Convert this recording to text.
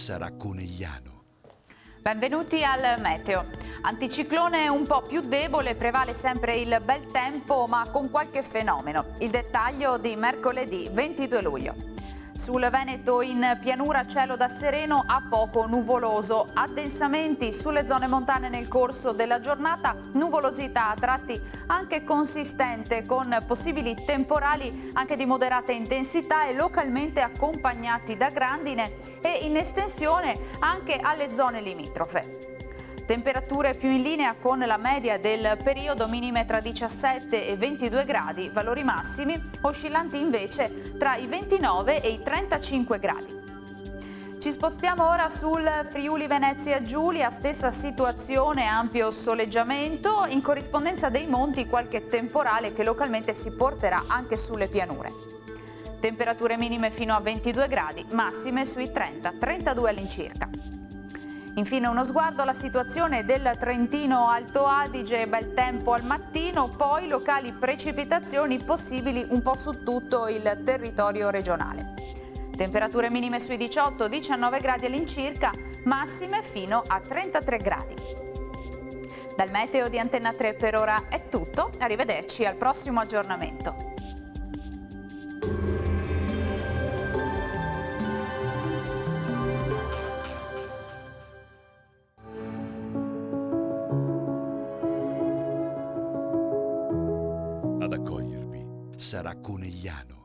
sarà Conegliano. Benvenuti al Meteo. Anticiclone un po' più debole, prevale sempre il bel tempo ma con qualche fenomeno. Il dettaglio di mercoledì 22 luglio. Sul Veneto in pianura cielo da sereno a poco nuvoloso, addensamenti sulle zone montane nel corso della giornata, nuvolosità a tratti anche consistente con possibili temporali anche di moderata intensità e localmente accompagnati da grandine e in estensione anche alle zone limitrofe. Temperature più in linea con la media del periodo, minime tra 17 e 22 gradi, valori massimi oscillanti invece tra i 29 e i 35 gradi. Ci spostiamo ora sul Friuli Venezia Giulia, stessa situazione, ampio soleggiamento, in corrispondenza dei monti qualche temporale che localmente si porterà anche sulle pianure. Temperature minime fino a 22 gradi, massime sui 30-32 all'incirca. Infine uno sguardo alla situazione del Trentino Alto Adige, bel tempo al mattino, poi locali precipitazioni possibili un po' su tutto il territorio regionale. Temperature minime sui 18-19 gradi all'incirca, massime fino a 33 gradi. Dal meteo di Antenna 3 per ora è tutto, arrivederci al prossimo aggiornamento. Ad accogliervi sarà Conegliano.